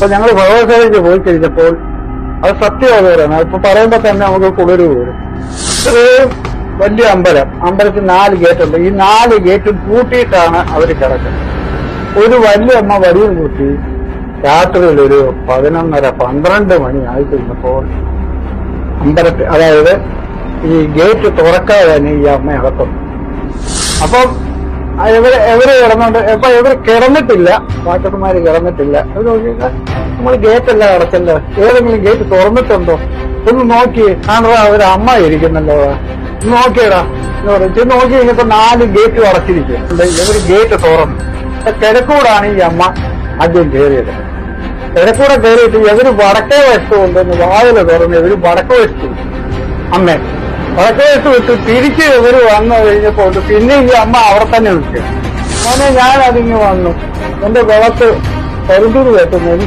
അപ്പൊ ഞങ്ങൾ ഭഗവത്സേനയ്ക്ക് പോയി കഴിഞ്ഞപ്പോൾ അത് സത്യവാദമാണ്. ഇപ്പൊ പറയുമ്പോ തന്നെ നമുക്ക് കുളിര് വരും. ഇത്രയും വലിയ അമ്പലത്തിൽ 4 ഗേറ്റ് ഉണ്ട്. ഈ 4 ഗേറ്റും പൂട്ടിയിട്ടാണ് അവർ കിടക്കുന്നത്. ഒരു വലിയ അമ്മ വടിയും കൂട്ടി രാത്രിയിൽ ഒരു 11:30-12 മണി ആയി കഴിഞ്ഞപ്പോൾ അമ്പലത്തിൽ, അതായത് ഈ ഗേറ്റ് തുറക്കാതെ തന്നെ ഈ അമ്മ അകത്തുണ്ട്. അപ്പം എവര് കിടന്നുണ്ട്. ഇപ്പൊ ഇവർ കിടന്നിട്ടില്ല, ഡാക്ടർമാര് കിടന്നിട്ടില്ല. അവർ നോക്കിയാൽ നമ്മൾ ഗേറ്റല്ല അടച്ചല്ലോ, ഏതെങ്കിലും ഗേറ്റ് തുറന്നിട്ടുണ്ടോ ഒന്ന് നോക്കി. ആണോ ഒരു അമ്മ ഇരിക്കുന്നല്ലോ, നോക്കിയടാ എന്ന് പറഞ്ഞു. നോക്കി കഴിഞ്ഞപ്പോ 4 ഗേറ്റും അടച്ചിരിക്കുക. ഇവര് ഗേറ്റ് തുറന്നു. കിഴക്കൂടാണ് ഈ അമ്മ ആദ്യം കയറിയത്. കിഴക്കൂടെ കയറിയിട്ട് ഇവര് വടക്കേ വശത്ത് കൊണ്ടുവന്ന് വാതില് തുറന്ന് ഇവര് വടക്കേ വശത്ത് അമ്മ വടക്കേ വശത്ത് വിട്ട് തിരിച്ച് ഇവര് വന്നു കഴിഞ്ഞപ്പോ പിന്നെ ഈ അമ്മ അവിടെ തന്നെ നിൽക്കുക. അങ്ങനെ ഞാൻ അതിങ്ങ് വന്നു. എന്റെ വിളക്ക് കരുതിന് വെട്ടുന്നു. എനിക്ക്